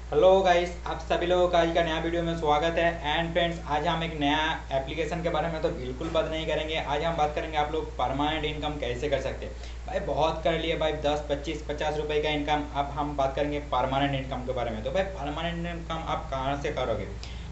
Hello guys, आप सभी लोगों का आज का नया वीडियो में स्वागत है। एंड फ्रेंड्स, आज हम एक नया एप्लीकेशन के बारे में तो बिल्कुल बात नहीं करेंगे। आज हम बात करेंगे आप लोग परमानेंट इनकम कैसे कर सकते हैं। भाई बहुत कर लिए भाई, 10 25 50 रुपए का इनकम। अब हम बात करेंगे परमानेंट इनकम के बारे में। तो भाई परमानेंट इनकम आप कहाँ से करोगे?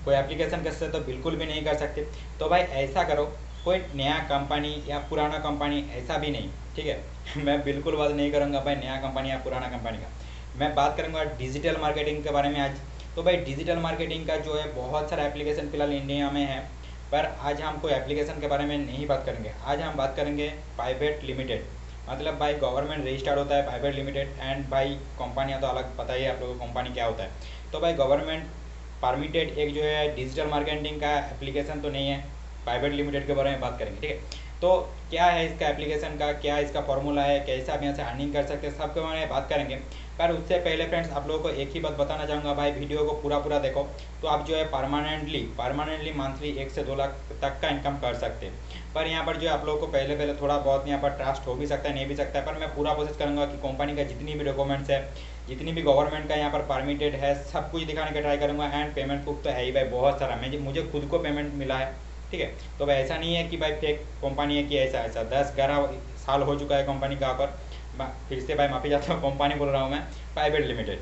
कोई एप्लीकेशन के से तो बिल्कुल भी नहीं कर सकते। तो भाई ऐसा करो, कोई नया कंपनी या पुराना कंपनी ऐसा भी नहीं, ठीक है। मैं बिल्कुल बात नहीं करूँगा भाई नया कंपनी या पुराना कंपनी का। मैं बात करूँगा डिजिटल मार्केटिंग के बारे में आज। तो भाई डिजिटल मार्केटिंग का जो है बहुत सारा एप्लीकेशन फिलहाल इंडिया में है, पर आज हम कोई एप्लीकेशन के बारे में नहीं बात करेंगे। आज हम बात करेंगे प्राइवेट लिमिटेड, मतलब भाई गवर्नमेंट रजिस्टर्ड होता है प्राइवेट लिमिटेड। एंड भाई कंपनियाँ तो अलग, पता ही है आप लोगों को कंपनी क्या होता है। तो भाई गवर्नमेंट परमिटेड एक जो है डिजिटल मार्केटिंग का एप्लीकेशन तो नहीं है, प्राइवेट लिमिटेड के बारे में बात करेंगे, ठीक है। तो क्या है इसका एप्लीकेशन का, क्या इसका फॉर्मूला है, कैसे आप यहाँ से अर्निंग कर सकते हैं, सबके बारे में बात करेंगे। पर उससे पहले फ्रेंड्स, आप लोगों को एक ही बात बताना चाहूँगा भाई, वीडियो को पूरा पूरा देखो तो आप जो है परमानेंटली मंथली 1 से 2 लाख तक का इनकम कर सकते हैं। पर यहाँ पर जो है आप लोगों को पहले पहले थोड़ा बहुत यहाँ पर ट्रस्ट हो भी सकता है, नहीं भी सकता है। पर मैं पूरा कोशिश करूँगा कि कंपनी का जितनी भी डॉक्यूमेंट्स है, जितनी भी गवर्नमेंट का यहाँ पर परमिटेड है, सब कुछ दिखाने का ट्राई करूँगा। एंड पेमेंट प्रूफ तो है ही भाई बहुत सारा, मुझे खुद को पेमेंट मिला है, ठीक है। तो भाई ऐसा नहीं है कि भाई फेक कंपनी है कि ऐसा ऐसा 10 11 साल हो चुका है कंपनी का पर। फिर से भाई माफी चाहता हूँ, कंपनी बोल रहा हूँ मैं, प्राइवेट लिमिटेड।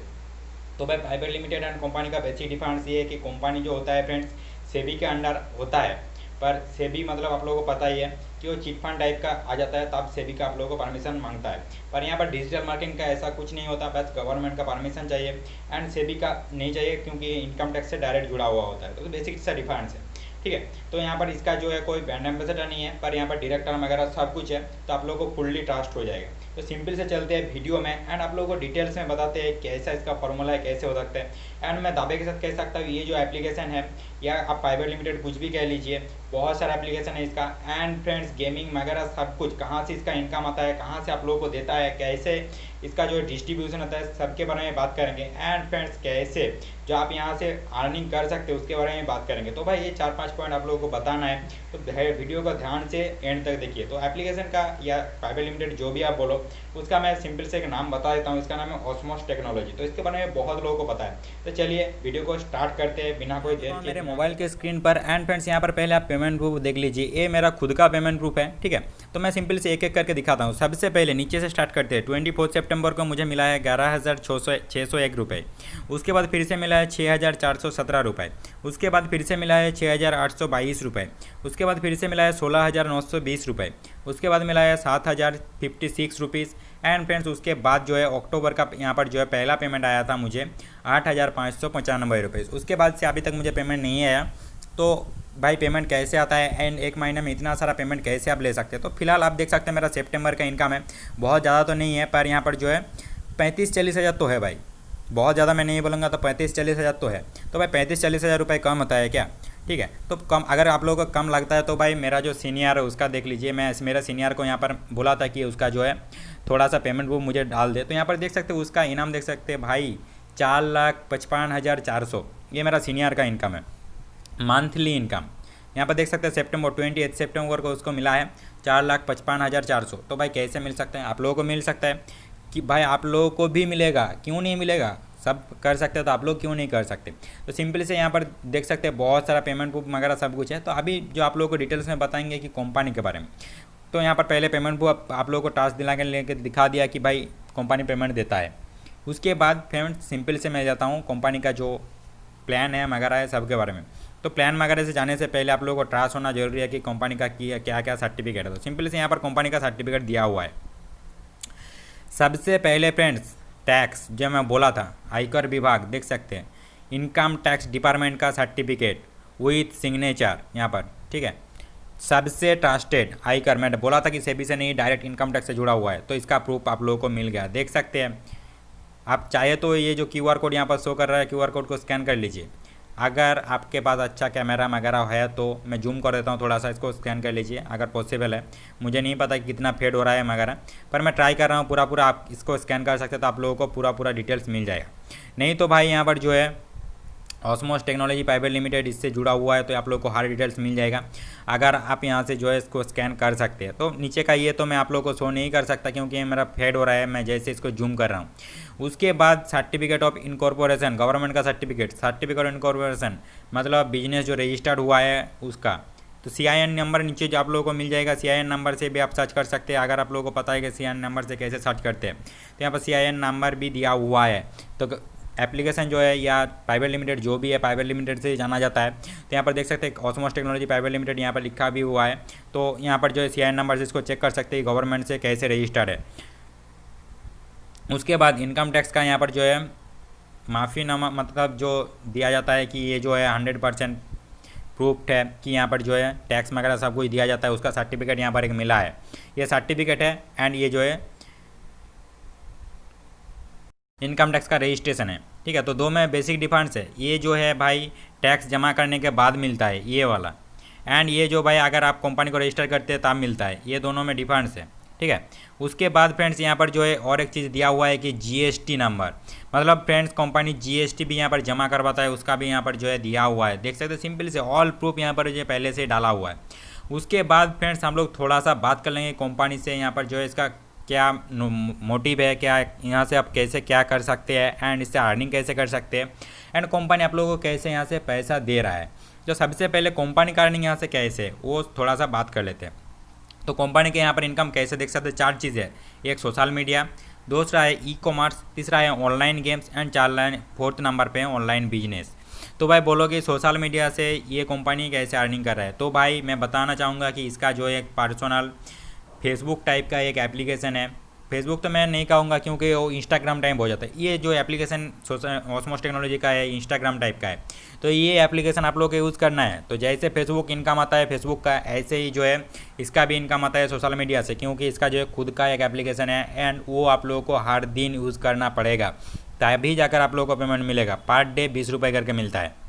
तो भाई प्राइवेट लिमिटेड एंड कंपनी का बेसिक डिफरेंस ये है कि कंपनी जो होता है फ्रेंड्स, सेबी के अंडर होता है। पर सेबी मतलब आप लोगों को पता ही है कि वो चिट फंड टाइप का आ जाता है, तब सेबी का आप लोगों को परमिशन मांगता है। पर यहाँ पर डिजिटल मार्केटिंग का ऐसा कुछ नहीं होता, बस गवर्नमेंट का परमिशन चाहिए एंड सेबी का नहीं चाहिए, क्योंकि इनकम टैक्स से डायरेक्ट जुड़ा हुआ होता है। तो बेसिक सा डिफरेंस है, ठीक है। तो यहाँ पर इसका जो है कोई ब्रांड एम्बेसडर नहीं है, पर यहाँ पर डायरेक्टर वगैरह सब कुछ है, तो आप लोगों को फुल्ली ट्रस्ट हो जाएगा। तो सिंपल से चलते हैं वीडियो में एंड आप लोगों को डिटेल्स में बताते हैं कैसा इसका फॉर्मूला है, कैसे हो सकता है। एंड मैं दावे के साथ कह सकता हूँ ये जो एप्लीकेशन है, या आप प्राइवेट लिमिटेड कुछ भी कह लीजिए, बहुत सारा एप्लीकेशन है इसका। एंड फ्रेंड्स गेमिंग वगैरह सब कुछ, कहाँ से इसका इनकम आता है, कहाँ से आप लोगों को देता है, कैसे इसका जो डिस्ट्रीब्यूशन होता है, सबके बारे में बात करेंगे। एंड फ्रेंड्स कैसे जो आप यहाँ से अर्निंग कर सकते हो उसके बारे में बात करेंगे। तो भाई ये 4 5 पॉइंट आप लोगों को बताना है, तो वीडियो को ध्यान से एंड तक देखिए। तो एप्लीकेशन का या प्राइवेट लिमिटेड जो भी आप बोलो, उसका मैं सिंपल से एक नाम बता देता हूँ। इसका नाम है ऑस्मोस टेक्नोलॉजी। तो इसके बारे में बहुत लोगों को पता है। तो चलिए वीडियो को स्टार्ट करते हैं बिना कोई देर के मेरे मोबाइल के स्क्रीन पर। एंड फ्रेंड्स यहाँ पर पहले आप पेमेंट प्रूफ देख लीजिए, ये मेरा खुद का पेमेंट प्रूफ है, ठीक है। तो मैं सिंपल से एक एक करके दिखाता हूँ। सबसे पहले नीचे से स्टार्ट करते हैं। 24 सितंबर को मुझे मिला है 11,601 रुपये। उसके बाद फिर से मिला है 6,417 रुपये। उसके बाद फिर से मिला है 6,822 रुपये। उसके बाद फिर से मिला है 16,920 रुपये। उसके बाद मिला है 7,056 रुपीज़। एंड फ्रेंड्स उसके बाद जो है अक्टूबर का यहाँ पर जो है पहला पेमेंट आया था मुझे 8,595 रुपये। उसके बाद से अभी तक मुझे पेमेंट नहीं आया। तो भाई पेमेंट कैसे आता है एंड एक महीने में इतना सारा पेमेंट कैसे आप ले सकते हैं? तो फिलहाल आप देख सकते हैं मेरा सितंबर का इनकम है, बहुत ज़्यादा तो नहीं है, पर यहाँ पर जो है 35-40 हज़ार तो है भाई। बहुत ज़्यादा मैं नहीं बोलूँगा, तो 35-40 हज़ार तो है। तो भाई 35-40 हज़ार रुपये कम होता है क्या? ठीक है। तो कम, अगर आप लोगों को कम लगता है तो भाई मेरा जो सीनियर है उसका देख लीजिए। मैं मेरा सीनियर को यहाँ पर बोला था कि उसका जो है थोड़ा सा पेमेंट वो मुझे डाल दे। तो यहाँ पर देख सकते हो उसका इनाम देख सकते हैं भाई, 4,55,400। ये मेरा सीनियर का इनकम है, मंथली इनकम। यहाँ पर देख सकते हैं सितंबर 28 सितंबर को उसको मिला है 4,55,400। तो भाई कैसे मिल सकते हैं? आप लोगों को मिल सकता है कि भाई आप लोगों को भी मिलेगा, क्यों नहीं मिलेगा? सब कर सकते हो तो आप लोग क्यों नहीं कर सकते? तो सिंपली से यहाँ पर देख सकते हैं बहुत सारा पेमेंट प्रूफ वगैरह सब कुछ है। तो अभी जो आप लोगों को डिटेल्स में बताएंगे कि कंपनी के बारे में। तो यहाँ पर पहले पेमेंट प्रूफ आप लोगों को टास्क दिला के लेके दिखा दिया कि भाई कंपनी पेमेंट देता है। उसके बाद पेमेंट सिंपल से मैं जाता हूँ कंपनी का जो प्लान है वगैरह है सबके बारे में। तो प्लान वगैरह से जाने से पहले आप लोगों को ट्रास्ट होना जरूरी है कि कंपनी का क्या क्या सर्टिफिकेट है। तो सिंपल से यहाँ पर कंपनी का सर्टिफिकेट दिया हुआ है। सबसे पहले फ्रेंड्स टैक्स जो मैं बोला था, आयकर विभाग देख सकते हैं, इनकम टैक्स डिपार्टमेंट का सर्टिफिकेट विथ सिग्नेचर यहाँ पर, ठीक है। सबसे ट्रस्टेड आयकर, मैं बोला था कि सेबी से नहीं, डायरेक्ट इनकम टैक्स से जुड़ा हुआ है। तो इसका प्रूफ आप लोगों को मिल गया, देख सकते हैं। आप चाहे तो ये जो क्यूआर कोड यहाँ पर शो कर रहा है, क्यूआर कोड को स्कैन कर लीजिए। अगर आपके पास अच्छा कैमरा वगैरह है तो मैं जूम कर देता हूँ थोड़ा सा, इसको स्कैन कर लीजिए अगर पॉसिबल है। मुझे नहीं पता कि कितना फेड हो रहा है वगैरह, पर मैं ट्राई कर रहा हूँ पूरा। आप इसको स्कैन कर सकते हैं तो आप लोगों को पूरा डिटेल्स मिल जाएगा। नहीं तो भाई यहाँ पर जो है ऑस्मोस टेक्नोलॉजी प्राइवेट लिमिटेड इससे जुड़ा हुआ है, तो आप लोग को हर डिटेल्स मिल जाएगा। अगर आप यहाँ से जो है इसको स्कैन कर सकते हैं। तो नीचे का ये तो मैं आप लोग को शो नहीं कर सकता क्योंकि ये मेरा फेड हो रहा है, मैं जैसे इसको जूम कर रहा हूँ। उसके बाद सर्टिफिकेट ऑफ इनकॉर्पोरेशन, गवर्नमेंट का सर्टिफिकेट ऑफ इनकॉर्पोरेशन मतलब बिजनेस जो रजिस्टर्ड हुआ है उसका। तो CIN नंबर नीचे जो आप लोगों को मिल जाएगा, CIN नंबर से भी आप सर्च कर सकते हैं। अगर आप लोगों को पता है कि CIN नंबर से कैसे सर्च करते हैं, तो यहाँ पर CIN नंबर भी दिया हुआ है। तो एप्लीकेशन जो है या प्राइवेट लिमिटेड जो भी है, प्राइवेट लिमिटेड से जाना जाता है। तो यहाँ पर देख सकते हैं ऑस्मोस टेक्नोलॉजी प्राइवेट लिमिटेड यहाँ पर लिखा भी हुआ है। तो यहाँ पर जो है CIN नंबर से इसको चेक कर सकते हैं गवर्नमेंट से कैसे रजिस्टर्ड है। उसके बाद इनकम टैक्स का यहाँ पर जो है माफ़ीनामा मतलब जो दिया जाता है कि ये जो है 100% प्रूफ्ड है कि यहाँ पर जो है टैक्स वगैरह सब कुछ दिया जाता है, उसका सर्टिफिकेट यहाँ पर एक मिला है। ये सर्टिफिकेट है एंड ये जो है इनकम टैक्स का रजिस्ट्रेशन है। ठीक है, तो दो में बेसिक डिफरेंस है। ये जो है भाई टैक्स जमा करने के बाद मिलता है ये वाला, एंड ये जो भाई अगर आप कंपनी को रजिस्टर करते हैं तब मिलता है। ये दोनों में डिफरेंस है। ठीक है, उसके बाद फ्रेंड्स यहाँ पर जो है और एक चीज़ दिया हुआ है कि GST नंबर, मतलब फ्रेंड्स कंपनी GST भी यहाँ पर जमा करवाता है, उसका भी यहाँ पर जो है दिया हुआ है। देख सकते हो सिंपल से ऑल प्रूफ यहाँ पर जो पहले से डाला हुआ है। उसके बाद फ्रेंड्स हम लोग थोड़ा सा बात कर लेंगे कंपनी से यहाँ पर जो है इसका क्या मोटिव है, क्या यहाँ से आप कैसे क्या कर सकते हैं एंड इससे अर्निंग कैसे कर सकते हैं, एंड कंपनी आप लोगों को कैसे यहाँ से पैसा दे रहा है। जो सबसे पहले कंपनी का अर्निंग यहाँ से कैसे है वो थोड़ा सा बात कर लेते हैं। तो कंपनी के यहाँ पर इनकम कैसे देख सकते हैं, 4 चीज़ें है। एक सोशल मीडिया, दूसरा है ई-कॉमर्स, तीसरा है online games and 4th number पे है ऑनलाइन बिजनेस। तो भाई बोलोगे सोशल मीडिया से ये कंपनी कैसे अर्निंग कर रहा है, तो भाई मैं बताना चाहूँगा कि इसका जो एक पर्सनल फेसबुक टाइप का एक एप्लीकेशन है। फेसबुक तो मैं नहीं कहूँगा क्योंकि वो इंस्टाग्राम टाइप हो जाता है। ये जो एप्लीकेशन ऑस्मोस टेक्नोलॉजी का है इंस्टाग्राम टाइप का है। तो ये एप्लीकेशन आप लोग को यूज़ करना है। तो जैसे फेसबुक इनकम आता है फेसबुक का, ऐसे ही जो है इसका भी इनकम आता है सोशल मीडिया से, क्योंकि इसका जो है खुद का एक एप्लीकेशन है एंड वो आप लोगों को हर दिन यूज़ करना पड़ेगा, तभी जाकर आप लोगों को पेमेंट मिलेगा। पर डे 20 रुपये करके मिलता है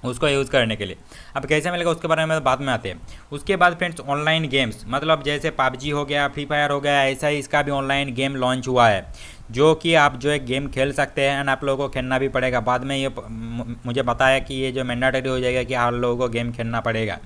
उसको यूज़ करने के लिए। अब कैसे मिलेगा उसके बारे में बाद में आते हैं। उसके बाद फ्रेंड्स ऑनलाइन गेम्स, मतलब जैसे PUBG हो गया, फ्री फायर हो गया, ऐसा ही इसका भी ऑनलाइन गेम लॉन्च हुआ है, जो कि आप जो है गेम खेल सकते हैं एंड आप लोगों को खेलना भी पड़ेगा। बाद में ये मुझे पता है कि ये जो मैंडेटरी हो जाएगा कि आप लोगों को गेम खेलना पड़ेगा।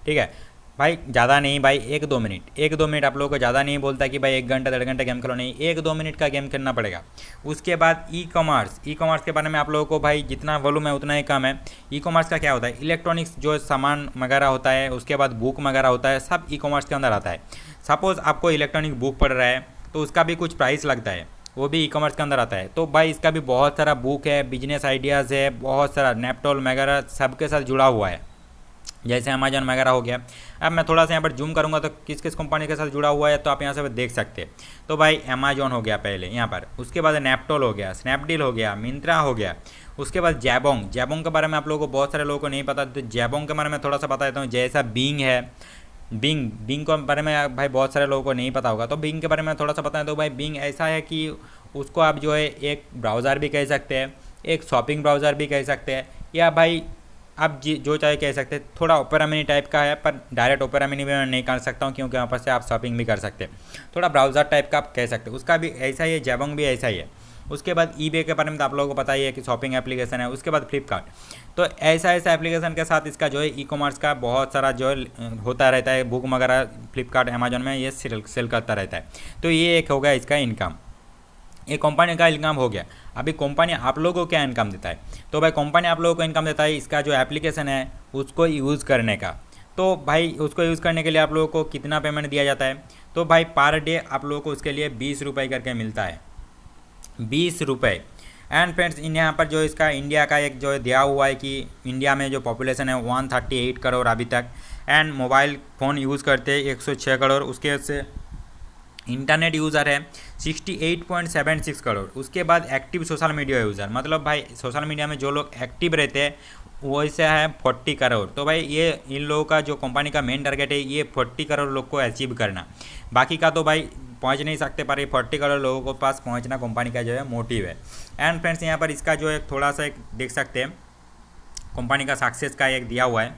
ठीक है भाई, ज़्यादा नहीं भाई, 1-2 मिनट आप लोगों को ज़्यादा नहीं बोलता कि भाई 1 घंटा 1.5 घंटा गेम खेलो, नहीं, 1-2 मिनट का गेम खेलना पड़ेगा। उसके बाद ई-कॉमर्स के बारे में आप लोगों को भाई जितना वॉल्यूम है उतना ही कम है। ई-कॉमर्स का क्या होता है, इलेक्ट्रॉनिक्स जो सामान वगैरह होता है, उसके बाद बुक वगैरह होता है, सब ई-कॉमर्स के अंदर आता है। सपोज़ आपको इलेक्ट्रॉनिक बुक पढ़ रहा है तो उसका भी कुछ प्राइस लगता है, वो भी ई-कॉमर्स के अंदर आता है। तो भाई इसका भी बहुत सारा बुक है, बिजनेस आइडियाज़ है, बहुत सारा नेपटॉल वगैरह सबके साथ जुड़ा हुआ है, जैसे अमेजन वगैरह हो गया। अब मैं थोड़ा सा यहाँ पर जूम करूँगा तो किस किस कंपनी के साथ जुड़ा हुआ है तो आप यहाँ से देख सकते हैं। तो भाई अमेजन हो गया पहले यहाँ पर, उसके बाद नेपटॉल हो गया, स्नैपडील हो गया, मिंत्रा हो गया, उसके बाद जैबोंग के बारे में आप लोगों को बहुत सारे लोगों को नहीं पता, तो जैबोंग के बारे में थोड़ा सा बता देता हूँ। जैसा बिंग है, बिंग के बारे में भाई बहुत सारे लोगों को नहीं पता होगा, तो बिंग के बारे में थोड़ा सा बताएं। तो भाई बिंग ऐसा है कि उसको आप जो है एक ब्राउज़र भी कह सकते हैं, एक शॉपिंग ब्राउज़र भी कह सकते हैं, या भाई आप जो चाहे कह सकते हैं। थोड़ा ओपेरा मिनी टाइप का है, पर डायरेक्ट ओपेरा मिनी भी मैं नहीं कर सकता हूँ क्योंकि वहाँ पर से आप शॉपिंग भी कर सकते हैं। थोड़ा ब्राउज़र टाइप का आप कह सकते हैं, उसका भी ऐसा ही है, जैबोंग भी ऐसा ही है। उसके बाद ईबे के बारे में तो आप लोगों को पता ही है कि शॉपिंग एप्लीकेशन है। उसके बाद फ्लिपकार्ट, तो ऐसा एप्लीकेशन के साथ इसका जो है ई-कॉमर्स का बहुत सारा जो है होता रहता है, बुक वगैरह फ्लिपकार्ट अमेजन में ये सेल करता रहता है। तो ये एक हो गया इसका इनकम, ये कंपनी का इनकम हो गया। अभी कंपनी आप लोगों को क्या इनकम देता है, तो भाई कंपनी आप लोगों को इनकम देता है इसका जो एप्लीकेशन है उसको यूज़ करने का। तो भाई उसको यूज़ करने के लिए आप लोगों को कितना पेमेंट दिया जाता है, तो भाई पर डे आप लोगों को उसके लिए 20 रुपये करके मिलता है, 20 रुपये। एंड फ्रेंड्स यहाँ पर जो इसका इंडिया का एक जो दिया हुआ है कि इंडिया में जो पॉपुलेशन है 138 करोड़ अभी तक, एंड मोबाइल फ़ोन यूज़ करते हैं 106 करोड़, उसके से इंटरनेट यूज़र है 68.76 करोड़। उसके बाद एक्टिव सोशल मीडिया यूज़र, मतलब भाई सोशल मीडिया में जो लोग एक्टिव रहते हैं वैसे है 40 करोड़। तो भाई ये इन लोगों का जो कंपनी का मेन टारगेट है ये 40 करोड़ लोग को अचीव करना, बाकी का तो भाई पहुंच नहीं सकते, पर ये 40 करोड़ लोगों को पास पहुंचना कंपनी का जो है मोटिव है। एंड फ्रेंड्स यहाँ पर इसका जो है थोड़ा सा एक देख सकते हैं कंपनी का सक्सेस का एक दिया हुआ है।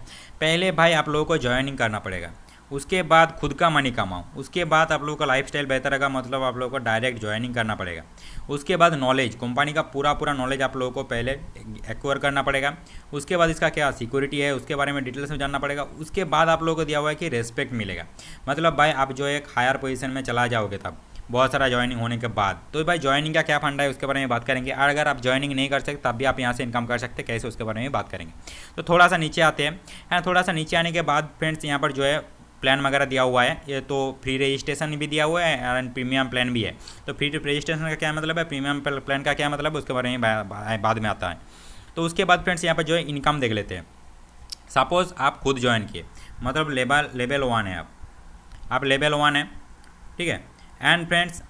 पहले भाई आप लोगों को ज्वाइनिंग करना पड़ेगा, उसके बाद खुद का मनी कमाओ, उसके बाद आप लोगों का लाइफस्टाइल बेहतर होगा, मतलब आप लोगों को डायरेक्ट ज्वाइनिंग करना पड़ेगा। उसके बाद नॉलेज, कंपनी का पूरा नॉलेज आप लोगों को पहले एक्वायर करना पड़ेगा। उसके बाद इसका क्या सिक्योरिटी है उसके बारे में डिटेल्स में जानना पड़ेगा। उसके बाद आप लोगों को दिया हुआ है कि रेस्पेक्ट मिलेगा, मतलब भाई आप जो एक हायर पोजीशन में चला जाओगे तब बहुत सारा ज्वाइनिंग होने के बाद। तो भाई ज्वाइनिंग का क्या फंडा है उसके बारे में बात करेंगे। और अगर आप ज्वाइनिंग नहीं कर सकते तब भी आप यहाँ से इनकम कर सकते हैं, कैसे उसके बारे में बात करेंगे। तो थोड़ा सा नीचे आते हैं, थोड़ा सा नीचे आने के बाद फ्रेंड्स यहाँ पर जो है प्लान वगैरह दिया हुआ है। ये तो फ्री रजिस्ट्रेशन भी दिया हुआ है एंड प्रीमियम प्लान भी है। तो फ्री रजिस्ट्रेशन का क्या मतलब है, प्रीमियम प्लान का क्या मतलब है, उसके बारे में बाद में आता है। तो उसके बाद फ्रेंड्स यहाँ पर जो है इनकम देख लेते हैं। सपोज़ आप खुद ज्वाइन किए, मतलब लेवल 1 है, आप लेवल 1 है, ठीक है। एंड फ्रेंड्स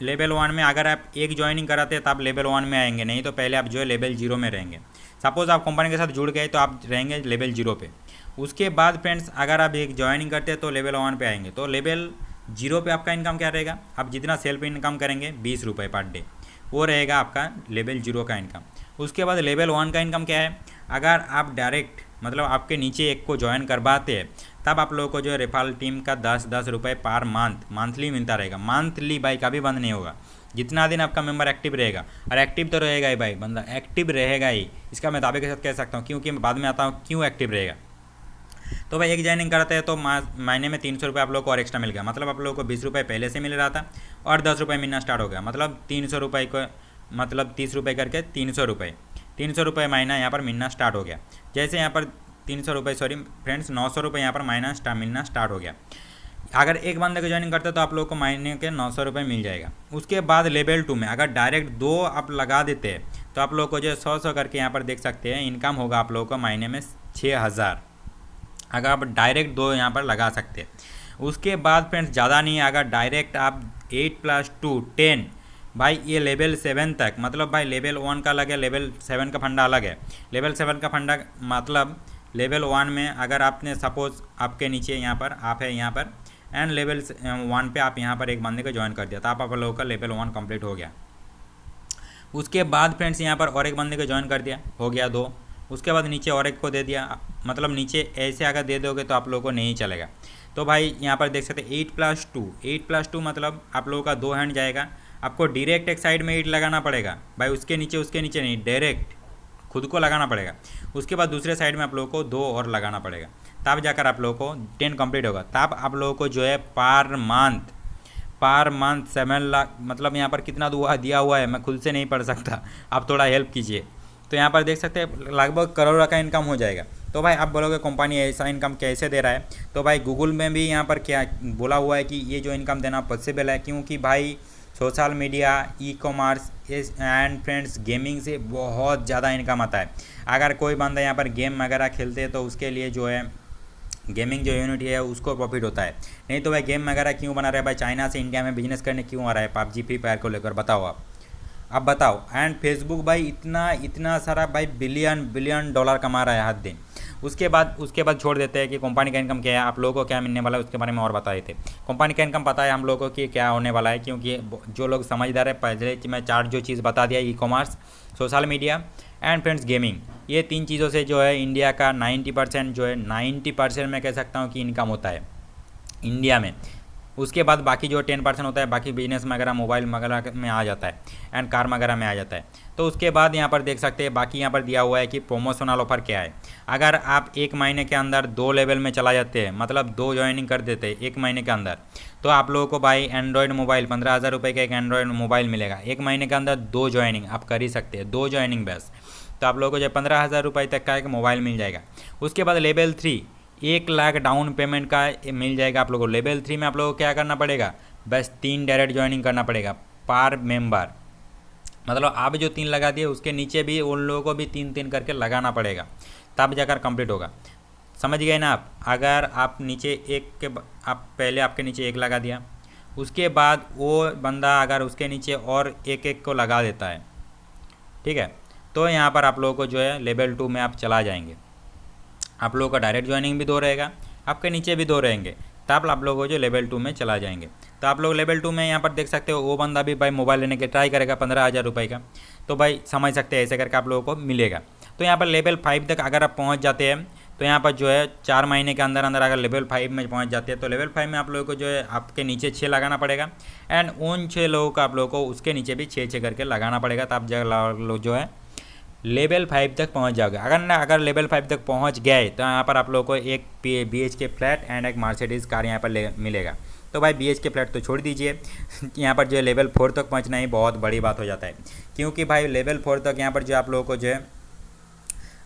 लेवल 1 में अगर आप एक ज्वाइनिंग कराते हैं तो आप लेवल 1 में आएंगे, नहीं तो पहले आप जो है लेवल 0 में रहेंगे। सपोज़ आप कंपनी के साथ जुड़ गए तो आप रहेंगे लेवल 0 पे। उसके बाद फ्रेंड्स अगर आप एक ज्वाइनिंग करते हैं तो लेवल 1 पे आएंगे, तो लेवल 0 पे आपका इनकम क्या रहेगा, आप जितना सेल्फ इनकम करेंगे 20 रुपये पर डे, वो रहेगा आपका लेवल 0 का इनकम। उसके बाद लेवल 1 का इनकम क्या है, अगर आप डायरेक्ट मतलब आपके नीचे एक को ज्वाइन करवाते हैं तब आप लोगों को जो है रेफरल टीम का 10 रुपये पर मंथली मिलता रहेगा। मंथली भाई कभी बंद नहीं होगा, जितना दिन आपका मेंबर एक्टिव रहेगा, और एक्टिव तो रहेगा ही भाई, बंदा एक्टिव रहेगा ही, इसका मैं दावे के साथ कह सकता हूँ, क्योंकि मैं बाद में आता हूँ क्यों एक्टिव रहेगा। तो भाई एक ज्वाइनिंग करते हैं तो महीने में 300 रुपये आप लोग को और एक्स्ट्रा मिल गया, मतलब आप लोगों को 20 रुपये पहले से मिल रहा था और 10 रुपये मिलना स्टार्ट हो गया, मतलब 300 रुपये को मतलब 30 रुपये करके 300 रुपये महीना यहाँ पर मिलना स्टार्ट हो गया। जैसे यहाँ पर 300 रुपये सॉरी फ्रेंड्स 900 रुपये यहाँ पर महीना मिलना स्टार्ट हो गया। अगर एक बंदे को ज्वाइनिंग करते तो आप लोग को महीने के 900 रुपये मिल जाएगा। उसके बाद लेवल 2 में अगर डायरेक्ट 2 आप लगा देते हैं तो आप लोग को जो 100 करके यहाँ पर देख सकते हैं इनकम होगा आप लोगों को महीने में 6000, अगर आप डायरेक्ट 2 यहाँ पर लगा सकते हैं। उसके बाद फ्रेंड्स ज़्यादा नहीं है, अगर डायरेक्ट आप 8 + 2 10 भाई ये लेवल 7 तक, मतलब भाई लेवल 1 का अलग है, लेवल 7 का फंडा अलग है। लेवल 7 का फंडा मतलब लेवल 1 में अगर आपने सपोज़ आपके नीचे यहाँ पर आप है यहाँ पर एंड लेवल 1 पे आप यहाँ पर एक बंदे को ज्वाइन कर दिया तो आप लोगों का लेवल 1 कंप्लीट हो गया। उसके बाद फ्रेंड्स यहाँ पर और एक बंदे को ज्वाइन कर दिया, हो गया 2। उसके बाद नीचे और एक को दे दिया, मतलब नीचे ऐसे अगर दे दोगे तो आप लोगों को नहीं चलेगा। तो भाई यहाँ पर देख सकते हैं 8 + 2 मतलब आप लोगों का 2 हैंड जाएगा। आपको डायरेक्ट एक साइड में 8 लगाना पड़ेगा भाई, उसके नीचे नहीं, डायरेक्ट खुद को लगाना पड़ेगा। उसके बाद दूसरे साइड में आप लोगों को 2 और लगाना पड़ेगा, तब जाकर आप लोगों को 10 कंप्लीट होगा। तब आप लोगों को जो है पर मंथ 7 लाख, मतलब यहाँ पर कितना दिया हुआ है मैं खुद से नहीं पढ़ सकता, आप थोड़ा हेल्प कीजिए। तो यहाँ पर देख सकते हैं लगभग करोड़ का इनकम हो जाएगा। तो भाई आप बोलोगे कंपनी ऐसा इनकम कैसे दे रहा है, तो भाई गूगल में भी यहाँ पर क्या बोला हुआ है कि ये जो इनकम देना पॉसिबल है, क्योंकि भाई social media, ecommerce and friends gaming से बहुत ज़्यादा इनकम आता है। अगर कोई बंदा यहाँ पर गेम वगैरह खेलते हैं तो उसके लिए जो है गेमिंग जो यूनिट है उसको प्रॉफिट होता है। नहीं तो भाई गेम वगैरह क्यों बना रहा है भाई, चाइना से इंडिया में बिजनेस करने क्यों आ रहा है PUBG फ्री फायर को लेकर, बताओ आप बताओ। एंड फेसबुक भाई इतना सारा भाई बिलियन डॉलर कमा रहा है हर दिन। उसके बाद छोड़ देते हैं कि कंपनी का इनकम क्या है, आप लोगों को क्या मिलने वाला है उसके बारे में और बता देते। कंपनी का इनकम पता है हम लोगों को कि क्या होने वाला है, क्योंकि जो लोग समझदार है पहले कि मैं 4 जो चीज़ बता दिया, ecommerce, social media and friends gaming, ये 3 चीज़ों से जो है इंडिया का 90% जो है 90% मैं कह सकता हूँ कि इनकम होता है इंडिया में। उसके बाद बाकी जो 10% होता है बाकी बिजनेस वगैरह मोबाइल वगैरह में आ जाता है एंड कार वगैरह में आ जाता है। तो उसके बाद यहाँ पर देख सकते हैं बाकी यहाँ पर दिया हुआ है कि प्रोमोशनल ऑफर क्या है। अगर आप 1 महीने के अंदर 2 लेवल में चला जाते हैं, मतलब 2 ज्वाइनिंग कर देते हैं 1 महीने के अंदर, तो आप लोगों को भाई एंड्रॉयड मोबाइल 15,000 रुपये का एक एंड्रॉयड मोबाइल मिलेगा। 1 महीने के अंदर 2 ज्वाइनिंग आप कर ही सकते हैं, 2 ज्वाइनिंग बस, तो आप लोगों को जो 15,000 रुपये तक का एक मोबाइल मिल जाएगा। उसके बाद लेवल 3 1 लाख डाउन पेमेंट का मिल जाएगा आप लोगों को। लेवल 3 में आप लोगों को क्या करना पड़ेगा, बस 3 डायरेक्ट ज्वाइनिंग करना पड़ेगा पर मेंबर, मतलब आप जो 3 लगा दिए उसके नीचे भी उन लोगों को भी 3 करके लगाना पड़ेगा, तब जाकर कंप्लीट होगा। समझ गए ना आप। अगर आप नीचे आप पहले आपके नीचे 1 लगा दिया, उसके बाद वो बंदा अगर उसके नीचे और एक को लगा देता है, ठीक है, तो यहाँ पर आप लोगों को जो है लेवल 2 में आप चला जाएंगे। आप लोगों का डायरेक्ट ज्वाइनिंग भी 2 रहेगा, आपके नीचे भी 2 रहेंगे, तब आप लोगों को जो लेवल 2 में चला जाएंगे। तो आप लोग लेवल 2 में यहाँ पर देख सकते हो वो बंदा भी भाई मोबाइल लेने के ट्राई करेगा 15,000 रुपये का, तो भाई समझ सकते हैं ऐसे करके आप लोगों को मिलेगा। तो यहाँ पर लेवल 5 तक अगर आप पहुँच जाते हैं तो यहाँ पर जो है 4 महीने के अंदर अंदर अगर लेवल 5 में पहुँच जाते हैं तो लेवल 5 में आप लोगों को जो है आपके नीचे 6 लगाना पड़ेगा, एंड उन 6 लोगों का आप लोगों को उसके नीचे भी 6 करके लगाना पड़ेगा, तो आप जो है लेवल 5 तक पहुंच जाओगे। अगर लेवल 5 तक पहुंच गए तो यहाँ पर आप लोगों को एक BHK फ्लैट एंड एक मर्सिडीज़ कार यहाँ पर मिलेगा। तो भाई BHK फ्लैट तो छोड़ दीजिए, यहाँ पर जो है लेवल 4 तक पहुंचना ही बहुत बड़ी बात हो जाता है, क्योंकि भाई लेवल 4 तक यहाँ पर जो आप लोगों को जो है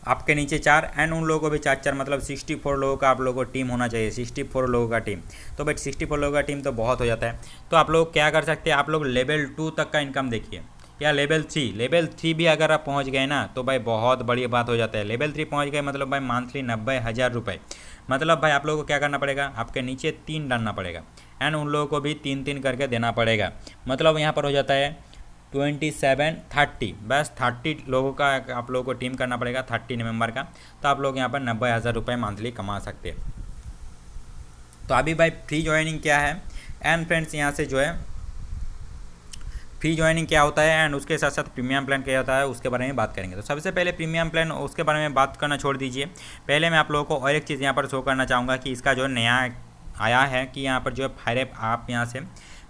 आपके नीचे 4 एंड उन लोगों को भी 4 मतलब 64 लोगों का आप लोगों को टीम होना चाहिए, 64 लोगों का टीम। तो भाई 64 लोगों का टीम तो बहुत हो जाता है। तो आप लोग क्या कर सकते हैं, आप लोग लेवल 2 तक का इनकम देखिए, या लेवल 3 भी अगर आप पहुंच गए ना तो भाई बहुत बड़ी बात हो जाता है। लेवल 3 पहुंच गए मतलब भाई मंथली 90,000 रुपये, मतलब भाई आप लोगों को क्या करना पड़ेगा, आपके नीचे 3 डालना पड़ेगा एंड उन लोगों को भी 3 करके देना पड़ेगा। मतलब यहाँ पर हो जाता है 27-30, बस 30 लोगों का आप लोगों को टीम करना पड़ेगा, 30 मेंबर का, तो आप लोग यहाँ पर 90,000 रुपये मंथली कमा सकते हैं। तो अभी भाई फ्री ज्वाइनिंग क्या है एंड फ्रेंड्स यहाँ से जो है फ्री ज्वाइनिंग क्या होता है एंड उसके साथ साथ प्रीमियम प्लान क्या होता है उसके बारे में बात करेंगे। तो सबसे पहले प्रीमियम प्लान, उसके बारे में बात करना छोड़ दीजिए, पहले मैं आप लोगों को और एक चीज़ यहाँ पर शो करना चाहूँगा कि इसका जो नया आया है कि यहाँ पर जो है आप यहाँ से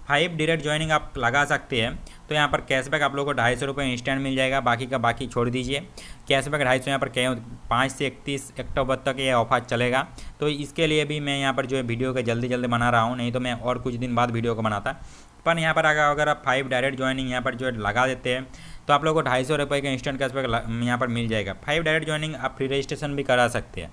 5 डायरेक्ट ज्वाइनिंग आप लगा सकते हैं। तो यहाँ पर कैशबैक आप लोगों को 250 रुपये इंस्टेंट मिल जाएगा, बाकी का बाकी छोड़ दीजिए। कैशबैक 250 यहाँ पर 5 से 31 अक्टूबर तक ये ऑफर चलेगा। तो इसके लिए भी मैं यहाँ पर जो है वीडियो को जल्दी बना रहा हूँ, नहीं तो मैं और कुछ दिन बाद वीडियो को बनाता। पर यहाँ पर अगर आप 5 डायरेक्ट ज्वाइनिंग यहाँ पर जो है लगा देते हैं तो आप लोगों को 250 रुपये का इंस्टेंट कैशबैक यहाँ पर मिल जाएगा। 5 डायरेक्ट ज्वाइनिंग आप फ्री रजिस्ट्रेशन भी करा सकते हैं,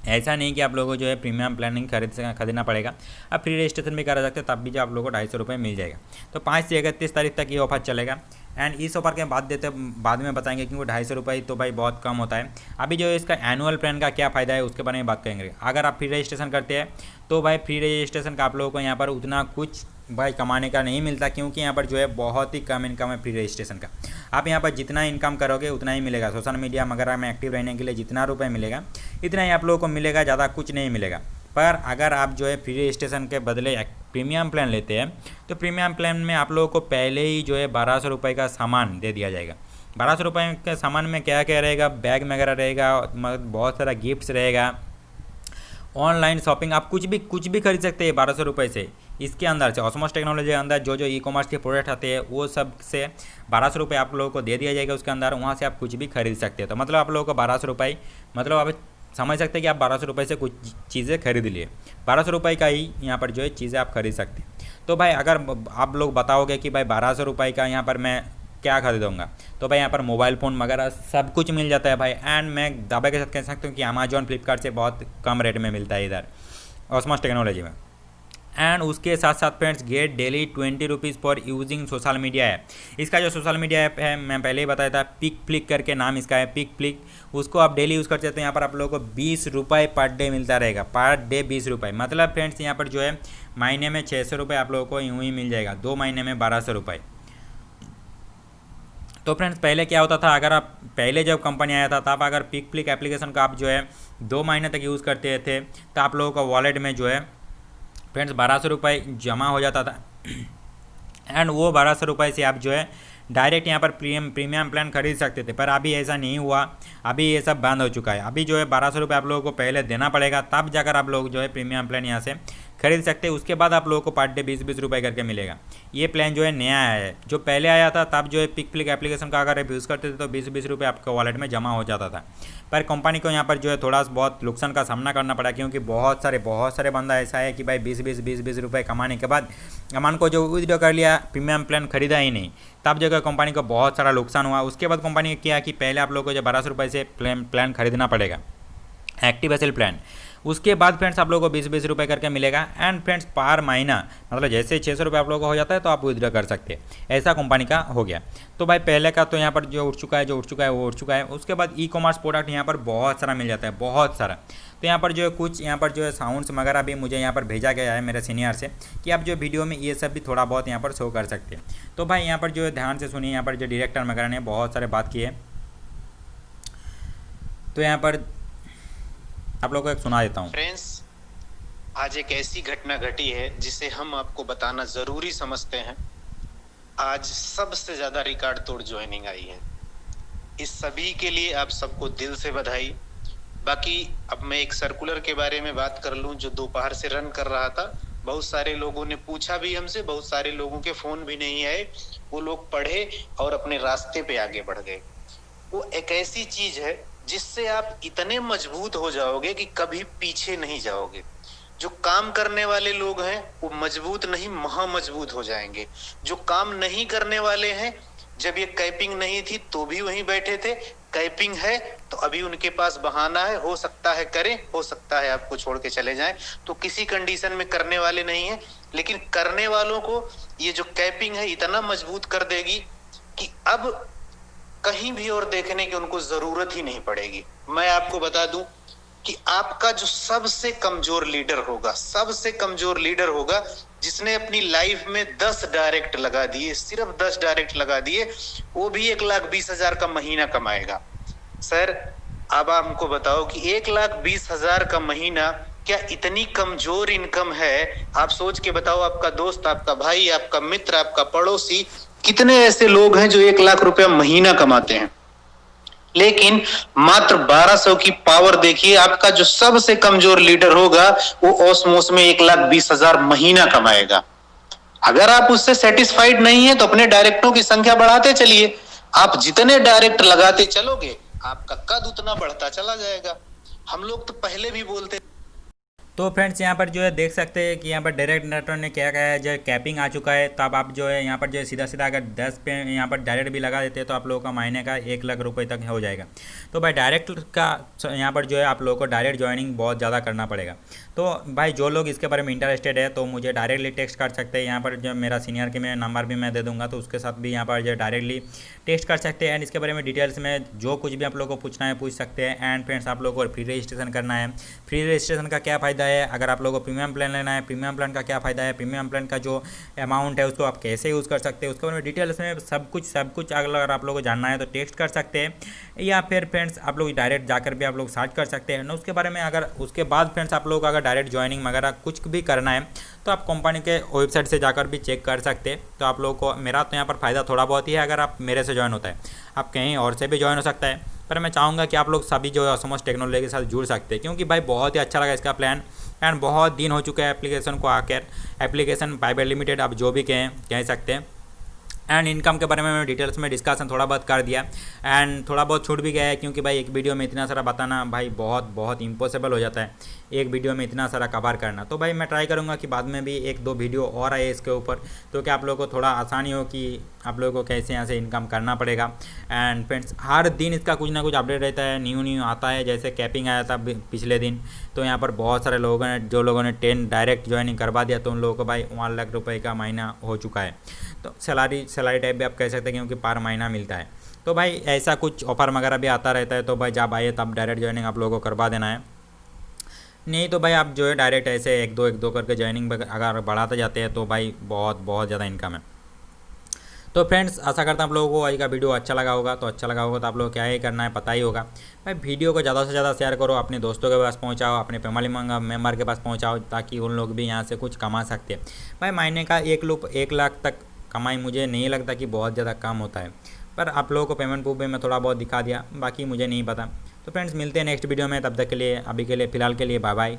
ऐसा नहीं कि आप लोगों को जो है प्रीमियम प्लानिंग खरीदना पड़ेगा, आप फ्री रजिस्ट्रेशन भी करा सकते हैं, तब भी जो आप लोगों को 250 रुपये मिल जाएगा। तो 5 से 31 तारीख तक ये ऑफर चलेगा एंड इस ऑफर के बाद में बताएंगे, क्योंकि 250 रुपये तो भाई बहुत कम होता है। अभी जो इसका एनुअल प्लान का क्या फ़ायदा है उसके बारे में बात करेंगे। अगर आप फ्री रजिस्ट्रेशन करते हैं तो भाई फ्री रजिस्ट्रेशन का आप लोगों को यहाँ पर उतना कुछ भाई कमाने का नहीं मिलता, क्योंकि यहाँ पर जो है बहुत ही कम इनकम है फ्री रजिस्ट्रेशन का। आप यहाँ पर जितना इनकम करोगे उतना ही मिलेगा, सोशल मीडिया वगैरह में एक्टिव रहने के लिए जितना रुपये मिलेगा इतना ही आप लोगों को मिलेगा, ज़्यादा कुछ नहीं मिलेगा। पर अगर आप जो है फ्री रजिस्ट्रेशन के बदले प्रीमियम प्लान लेते हैं तो प्रीमियम प्लान में आप लोगों को पहले ही जो है 1200 रुपये का सामान दे दिया जाएगा। 1200 रुपये के सामान में क्या क्या रहेगा, बैग वगैरह रहेगा, बहुत सारा गिफ्ट्स रहेगा, ऑनलाइन शॉपिंग, आप कुछ भी खरीद सकते हैं 1200 रुपये से। इसके अंदर से ऑसमोस टेक्नोलॉजी के अंदर जो ई कॉमर्स के प्रोडक्ट आते हैं वो सब से 1200 रुपये आप लोगों को दे दिया जाएगा उसके अंदर, वहाँ से आप कुछ भी खरीद सकते हैं। तो मतलब आप लोगों को 1200 रुपये, मतलब आप समझ सकते हैं कि आप 1200 रुपये से कुछ चीज़ें खरीद लिए, 1200 रुपये का ही यहाँ पर जो है चीज़ें आप खरीद सकते हैं। तो भाई अगर आप लोग बताओगे कि भाई 1200 रुपये का यहाँ पर मैं क्या खरीदूँगा, तो भाई यहाँ पर मोबाइल फ़ोन वगैरह सब कुछ मिल जाता है भाई। एंड मैं दावे के साथ कह सकता हूँ कि अमेजॉन फ्लिपकार्ट से बहुत कम रेट में मिलता है इधर ऑसमोस टेक्नोलॉजी में। एंड उसके साथ साथ friends gate daily 20 rupees for using social media app. इसका जो सोशल मीडिया ऐप है मैं पहले ही बताया था, पिक फ्लिक करके नाम इसका है, पिक फ्लिक। उसको आप डेली यूज़ करते हैं तो यहाँ पर आप लोगों को 20 रुपये पर डे मिलता रहेगा, पर डे 20 रुपये। मतलब फ्रेंड्स यहाँ पर जो है महीने में 600 रुपये आप लोगों को यूँ ही मिल जाएगा, 2 महीने में 1200 रुपये। तो फ्रेंड्स पहले क्या होता था, अगर आप पहले जब कंपनी आया था तब अगर पिक फ्लिक एप्लीकेशन का आप जो है 2 महीने तक यूज़ करते थे तो आप लोगों का वॉलेट में जो है फ्रेंड्स 1200 रुपये जमा हो जाता था एंड वो 1200 रुपये से आप जो है डायरेक्ट यहाँ पर प्रीमियम प्लान खरीद सकते थे। पर अभी ऐसा नहीं हुआ, अभी ये सब बंद हो चुका है। अभी जो है 1200 रुपये आप लोगों को पहले देना पड़ेगा, तब जाकर आप लोग जो है प्रीमियम प्लान यहाँ से खरीद सकते हैं। उसके बाद आप लोगों को पर डे 20-20 रुपये करके मिलेगा। ये प्लान जो है नया आया है, जो पहले आया था तब जो है पिक फ्लिक एप्लीकेशन का अगर आप यूज़ करते थे तो 20-20 रुपये आपके वॉलेट में जमा हो जाता था। पर कंपनी को यहाँ पर जो है थोड़ा बहुत नुकसान का सामना करना पड़ा, क्योंकि बहुत सारे बंदा ऐसा है कि भाई 20-20 रुपये कमाने के बाद अमान को जो विड्रॉ कर लिया, प्रीमियम प्लान खरीदा ही नहीं, तब जगह कंपनी को बहुत सारा नुकसान हुआ। उसके बाद कंपनी ने किया कि पहले आप लोगों को जो 1200 रुपये से प्लान खरीदना पड़ेगा, एक्टिव एसएल प्लान। उसके बाद फ्रेंड्स आप लोगों को 20-20 रुपये करके मिलेगा एंड फ्रेंड्स पर महीना मतलब जैसे 600 रुपये आप लोगों को हो जाता है तो आप विड्रॉ कर सकते हैं, ऐसा कंपनी का हो गया। तो भाई पहले का तो यहाँ पर जो उठ चुका है वो उठ चुका है। उसके बाद ई कॉमर्स प्रोडक्ट यहाँ पर बहुत सारा मिल जाता है, बहुत सारा। तो यहाँ पर जो है कुछ यहाँ पर जो है साउंड्स वगैरह भी मुझे यहाँ पर भेजा गया है मेरे सीनियर से कि आप जो वीडियो में ये सब भी थोड़ा बहुत यहाँ पर शो कर सकते हैं। तो भाई यहाँ पर जो है ध्यान से सुनिए, यहाँ पर जो डायरेक्टर वगैरह ने बहुत सारे बात की है, तो यहाँ पर आप लोगों को एक सुना देता हूँ। फ्रेंड्स, आज एक ऐसी घटना घटी है जिसे हम आपको बताना ज़रूरी समझते हैं। आज सबसे ज़्यादा रिकॉर्ड तोड़ ज्वाइनिंग आई है। इस सभी के लिए आप सबको दिल से बधाई। बाकी अब मैं एक सर्कुलर के बारे में बात कर लूं जो दोपहर से रन कर रहा था। बहुत सारे लोगों ने पूछा भी हमसे, बहुत सारे लोगों के फोन भी नहीं आए, वो लोग पढ़े और अपने रास्ते पे आगे बढ़ गए। वो एक ऐसी चीज है जिससे आप इतने मजबूत हो जाओगे कि कभी पीछे नहीं जाओगे। जो काम करने वाले लोग हैं वो मजबूत नहीं महा मजबूत हो जाएंगे। जो काम नहीं करने वाले हैं, जब ये कैपिंग नहीं थी तो भी वहीं बैठे थे, कैपिंग है तो अभी उनके पास बहाना है, हो सकता है करें, हो सकता है आपको छोड़ के चले जाएं, तो किसी कंडीशन में करने वाले नहीं है। लेकिन करने वालों को ये जो कैपिंग है इतना मजबूत कर देगी कि अब कहीं भी और देखने की उनको जरूरत ही नहीं पड़ेगी। मैं आपको बता दूं कि आपका जो सबसे कमजोर लीडर होगा, सबसे कमजोर लीडर होगा जिसने अपनी लाइफ में 10 डायरेक्ट लगा दिए, सिर्फ 10 डायरेक्ट लगा दिए, वो भी 1,20,000 का महीना कमाएगा। सर अब आप हमको बताओ कि 1,20,000 का महीना क्या इतनी कमजोर इनकम है? आप सोच के बताओ, आपका दोस्त, आपका भाई, आपका मित्र, आपका पड़ोसी, कितने ऐसे लोग हैं जो 1,00,000 रुपया महीना कमाते हैं? लेकिन मात्र 1200 की पावर देखिए, आपका जो सबसे कमजोर लीडर होगा वो ओसमोस में 1,20,000 महीना कमाएगा। अगर आप उससे सेटिस्फाइड नहीं है तो अपने डायरेक्टरों की संख्या बढ़ाते चलिए। आप जितने डायरेक्ट लगाते चलोगे आपका कद उतना बढ़ता चला जाएगा। हम लोग तो पहले भी बोलते। तो फ्रेंड्स यहाँ पर जो है देख सकते हैं कि यहाँ पर डायरेक्ट नेटवर्क ने क्या कहा है, जो कैपिंग आ चुका है। तब आप जो है यहाँ पर जो है सीधा सीधा अगर 10 पे यहाँ पर डायरेक्ट भी लगा देते हैं तो आप लोगों का महीने का 1,00,000 रुपये तक हो जाएगा। तो भाई डायरेक्ट का यहाँ पर जो है आप लोगों को डायरेक्ट ज्वाइनिंग बहुत ज़्यादा करना पड़ेगा। तो भाई जो लोग इसके बारे में इंटरेस्टेड है तो मुझे डायरेक्टली टेक्स्ट कर सकते हैं। यहाँ पर जो मेरा सीनियर के मैं नंबर भी मैं दे दूँगा, तो उसके साथ भी यहाँ पर जो डायरेक्टली टेक्स्ट कर सकते हैं। एंड इसके बारे में डिटेल्स में जो कुछ भी आप लोगों को पूछना है पूछ सकते हैं। एंड फ्रेंड्स आप लोगों को फ्री रजिस्ट्रेशन करना है। फ्री रजिस्ट्रेशन का क्या फ़ायदा है? अगर आप लोगों को प्रीमियम प्लान लेना है, प्रीमियम प्लान का क्या फ़ायदा है, प्रीमियम प्लान का जो अमाउंट है उसको आप कैसे यूज़ कर सकते हैं, उसके बारे में डिटेल्स में सब कुछ अगर आप लोगों को जानना है तो टेक्स्ट कर सकते हैं। या फिर फ्रेंड्स आप लोग डायरेक्ट जाकर भी आप लोग सर्च कर सकते हैं ना उसके बारे में। अगर उसके बाद फ्रेंड्स आप लोग अगर डायरेक्ट ज्वाइनिंग वगैरह कुछ भी करना है तो आप कंपनी के वेबसाइट से जाकर भी चेक कर सकते हैं। तो आप लोगों को मेरा तो यहाँ पर फ़ायदा थोड़ा बहुत ही है अगर आप मेरे से ज्वाइन होता है। आप कहीं और से भी ज्वाइन हो सकता है, पर मैं चाहूँगा कि आप लोग सभी जो है ऑसमोस टेक्नोलॉजी के साथ जुड़ सकते हैं, क्योंकि भाई बहुत ही अच्छा लगा इसका प्लान। एंड बहुत दिन हो चुके हैं एप्लीकेशन को आकर। एप्लीकेशन प्राइवेट लिमिटेड आप जो भी कह सकते हैं। एंड इनकम के बारे में मैं डिटेल्स में डिस्कशन थोड़ा बहुत कर दिया। एंड थोड़ा बहुत छूट भी गया है, क्योंकि भाई एक वीडियो में इतना सारा बताना भाई बहुत इम्पॉसिबल हो जाता है, एक वीडियो में इतना सारा कवर करना। तो भाई मैं ट्राई करूँगा कि बाद में भी 1-2 वीडियो और आए इसके ऊपर, तो कि आप लोगों को थोड़ा आसानी हो कि आप लोगों को कैसे यहाँ से इनकम करना पड़ेगा। एंड फ्रेंड्स हर दिन इसका कुछ ना कुछ अपडेट रहता है, न्यू आता है। जैसे कैपिंग आया था पिछले दिन, तो यहाँ पर बहुत सारे लोगों ने जो लोगों ने 10 डायरेक्ट ज्वाइनिंग करवा दिया, तो उन लोगों को भाई 1,00,000 रुपये का महीना हो चुका है। तो सैलरी टाइप भी आप कह सकते हैं, क्योंकि पर महीना मिलता है। तो भाई ऐसा कुछ ऑफर वगैरह भी आता रहता है। तो भाई जब आइए तब डायरेक्ट ज्वाइनिंग आप लोगों को करवा देना है। नहीं तो भाई आप जो है डायरेक्ट ऐसे 1-2 करके ज्वाइनिंग अगर बढ़ाते जाते हैं तो भाई बहुत ज़्यादा इनकम है। तो फ्रेंड्स आशा करता हूँ आप लोगों को आज का वीडियो अच्छा लगा होगा। तो अच्छा लगा होगा तो आप लोग क्या ही करना है पता ही होगा भाई, वीडियो को ज़्यादा से ज़्यादा शेयर करो, अपने दोस्तों के पास पहुँचाओ, अपने फैमिली मेम्बर के पास पहुँचाओ, ताकि उन लोग भी यहाँ से कुछ कमा सकते हैं। भाई महीने का 1,00,000 तक कमाई मुझे नहीं लगता कि बहुत ज़्यादा कम होता है, पर आप लोगों को पेमेंट प्रूफ में मैं थोड़ा बहुत दिखा दिया, बाकी मुझे नहीं पता। तो फ्रेंड्स मिलते हैं नेक्स्ट वीडियो में, तब तक के लिए अभी के लिए फ़िलहाल के लिए बाय बाय।